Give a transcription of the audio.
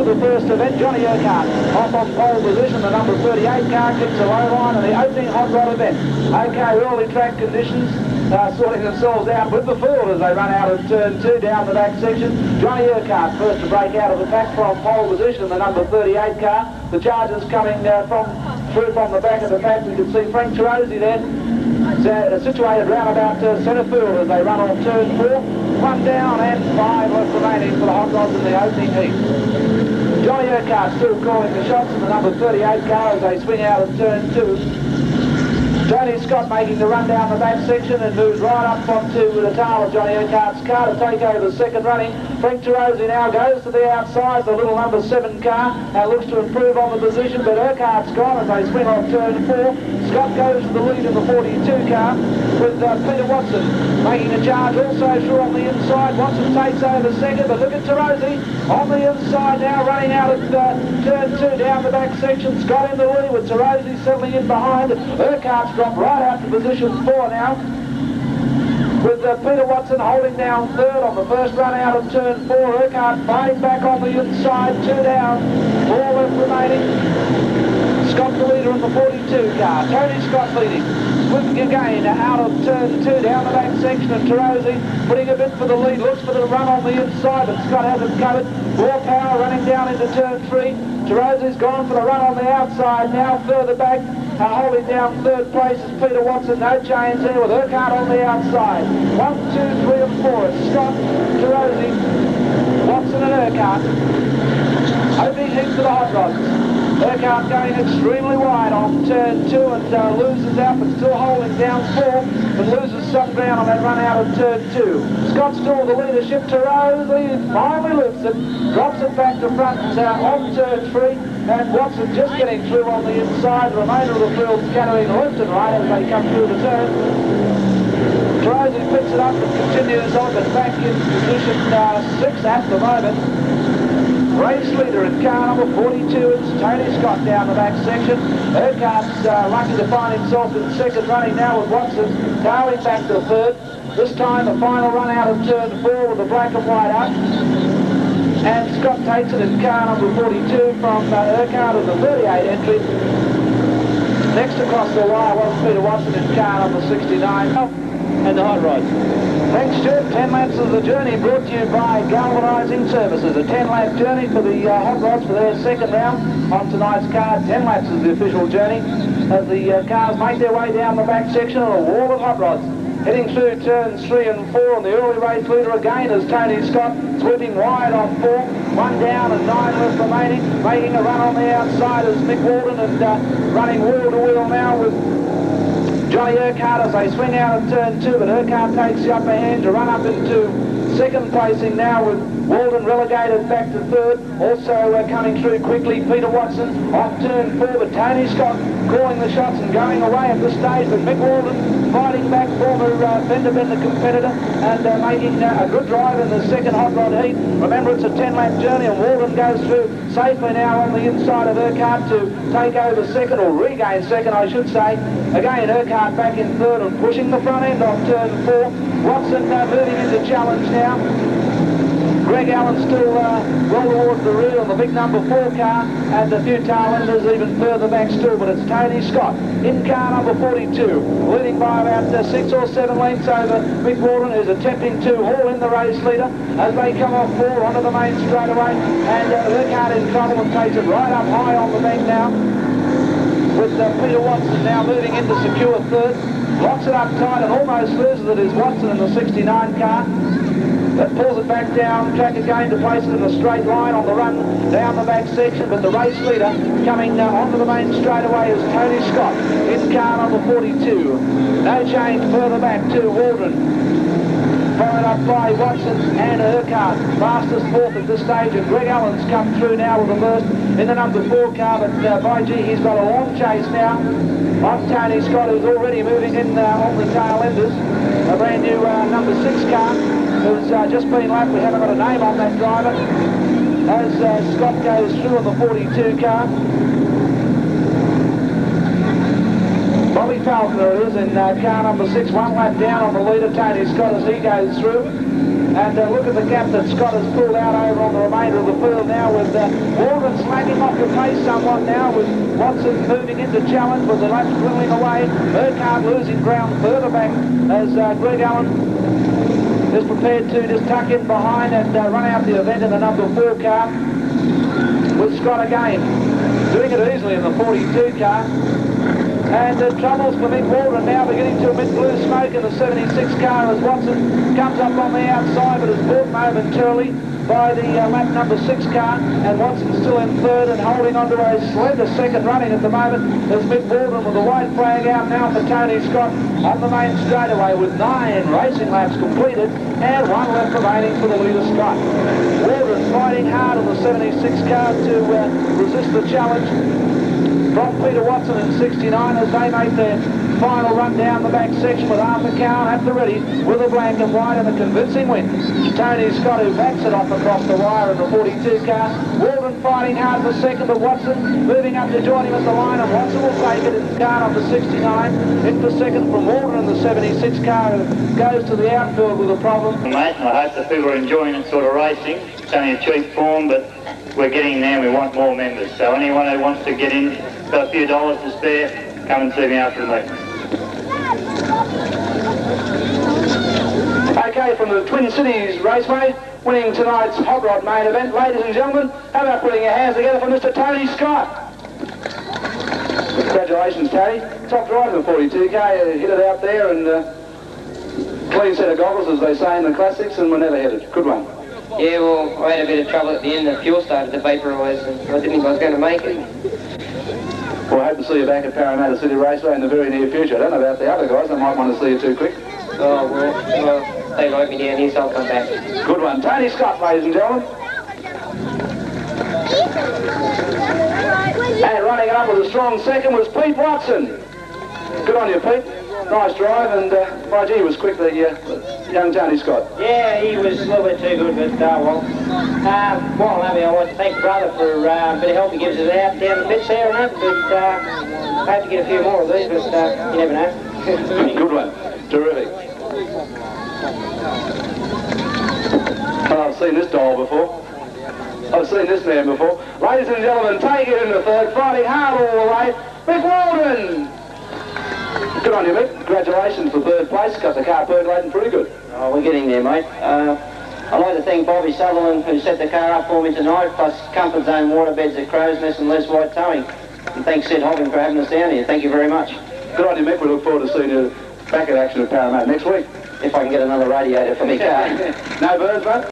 with the first event. Johnny Urquhart off on pole position. The number 38 car kicks a low line in the opening hot rod event. Okay, early track conditions sorting themselves out with the field as they run out of turn 2 down the back section. Johnny Urquhart first to break out of the pack from pole position, the number 38 car. The chargers coming through from the back of the pack. We can see Frank Chirosi there, situated round about centre field as they run on turn 4. 1 down and 5 left remaining for the hot rods in the opening heat. Johnny Urquhart still calling the shots in the number 38 car as they swing out of turn 2. Tony Scott making the run down the back section and moves right up onto the tail of Johnny Urquhart's car to take over the second running. Frank Chirosi now goes to the outside, the little number 7 car, and looks to improve on the position, but Urquhart's gone as they swing off turn 4. Scott goes to the lead in the 42 car with Peter Watson making a charge also through on the inside. Watson takes over second, but look at Chirosi on the inside now, running out of turn 2 down the back section. Scott in the lead with Chirosi settling in behind. Urquhart's dropped right out to position 4 now, with Peter Watson holding down third on the first run out of turn 4. Urquhart fighting back on the inside, 2 down, 4 left remaining. Scott the leader in the 42 car. Tony Scott leading. Swift again out of turn 2 down the back section, and Chirosi putting a bit for the lead. Looks for the run on the inside, but Scott hasn't covered. More power running down into turn 3. Chirosi's gone for the run on the outside. Now further back, holding down third place is Peter Watson. No change there with Urquhart on the outside. 1, 2, 3 and 4. It's Scott, Chirosi, Watson and Urquhart. Opening heat for the hot rods. Urquhart going extremely wide on turn 2 and loses out, but still holding down 4, but loses some ground on that run out of turn 2. Scott still the leadership. Chirosi finally lifts it, drops it back to front on turn 3, and Watson just getting through on the inside. The remainder of the field scattering left and right as they come through the turn. Chirosi picks it up and continues on, but back in position 6 at the moment. Race leader in car number 42, it's Tony Scott down the back section. Urquhart's lucky to find himself in second running now with Watson tailing back to third. This time the final run out of turn 4 with the black and white up. And Scott takes it in car number 42 from Urquhart of the 38 entry. Next across the wire was Peter Watson in car number 69. And the hot rods. Thanks, Stuart. 10 laps of the journey brought to you by Galvanising Services. A 10-lap journey for the hot rods for their second round on tonight's card. 10 laps is the official journey as the cars make their way down the back section of a wall of hot rods. Heading through turns 3 and 4, and the early race leader again is Tony Scott, sweeping wide on 4. 1 down and 9 left remaining. Making a run on the outside is Mick Walden, and running wheel to wheel now with Johnny Urquhart as they swing out of turn 2, but Urquhart takes the upper hand to run up into second placing now with Walden relegated back to third. Also coming through quickly, Peter Watson on turn 4, but Tony Scott calling the shots and going away at this stage, but Mick Walden fighting back, former fender bender competitor, and making a good drive in the second hot rod heat. Remember, it's a 10-lap journey, and Walden goes through safely now on the inside of Urquhart to take over second, or regain second, I should say. Again, Urquhart back in third and pushing the front end off turn 4. Watson moving into challenge now. Greg Allen still well towards the rear on the big number 4 car, and a few tail enders even further back still, but it's Tony Scott in car number 42, leading by about 6 or 7 lengths over Mick Walden, who's attempting to haul in the race leader as they come off 4 onto the main straightaway, and Urquhart in trouble and takes it right up high on the bank now, with Peter Watson now moving in to secure third. Locks it up tight and almost loses it is Watson in the 69 car. That pulls it back down track again to place it in a straight line on the run down the back section, but the race leader coming onto the main straightaway is Tony Scott in car number 42. No change further back to Walden. Followed up by Watson and Urquhart, fastest fourth at this stage, and Greg Allen's come through now with the first in the number 4 car, but by gee, he's got a long chase now on Tony Scott, who's already moving in on the tail enders. A brand new number 6 car who's just been lapped. We haven't got a name on that driver as Scott goes through on the 42 car. Bobby Falconer it is in car number 6, 1 lap down on the leader, Tony Scott, as he goes through. And look at the gap that Scott has pulled out over on the remainder of the field now, with Waldron slacking off the pace somewhat now, with Watson moving into challenge, with the laps dwindling away. Urquhart losing ground further back as Greg Allen is prepared to just tuck in behind and run out the event in the number 4 car, with Scott again doing it easily in the 42 car. And troubles for Mick Waldron now, beginning to emit blue smoke in the 76 car as Watson comes up on the outside, but is brought momentarily by the lap number 6 car, and Watson's still in third and holding on to a slender second running at the moment as Mick Waldron with the white flag out now for Tony Scott on the main straightaway with 9 racing laps completed and 1 left remaining for the leader Scott. Waldron fighting hard on the 76 car to resist the challenge from Peter Watson in 69 as they make their final run down the back section with Arthur Cowan at the ready with a black and white and a convincing win. Tony Scott, who backs it off across the wire in the 42 car. Waldron fighting hard for second, but Watson moving up to join him at the line, and Watson will take it in car number 69. It's the second from Waldron in the 76 car, who goes to the outfield with a problem. Mate, I hope that people are enjoying this sort of racing. It's only a cheap form, but we're getting there and we want more members. So anyone who wants to get in, got a few dollars to spare, come and see me after the meeting. Okay, from the Twin Cities Raceway, winning tonight's hot rod main event, ladies and gentlemen, how about putting your hands together for Mr. Tony Scott? Congratulations, Tony. Top driver in the 42K, hit it out there, and clean set of goggles, as they say in the classics, and we're never headed. Good one. Yeah, well, I had a bit of trouble at the end. The fuel started to vaporise, and I didn't think I was going to make it. Well, I hope to see you back at Parramatta City Raceway in the very near future. I don't know about the other guys, they might want to see you too quick. Oh, well, they like me down here, so I'll come back. Good one. Tony Scott, ladies and gentlemen. And running it up with a strong second was Pete Watson. Good on you, Pete. Nice drive, and by gee, he was quick, the young Tony Scott. Yeah, he was a little bit too good, but well, I want to thank the brother for a bit of help he gives us out down the pits there and that, but I hope to get a few more of these, but you never know. Good one. Terrific. I've seen this doll before. I've seen this man before. Ladies and gentlemen, take it into third, fighting hard all the way, Mick Waldron. Good on you, Mick. Congratulations for third place. Got the car percolating pretty good. Oh, we're getting there, mate. I'd like to thank Bobby Sutherland, who set the car up for me tonight, plus Comfort Zone Waterbeds at Crow's Nest and Les White Towing. And thanks, Sid Hoggin, for having us down here. Thank you very much. Good on you, Mick. We look forward to seeing you back in action at Parramatta next week. If I can get another radiator for my car. No birds, mate?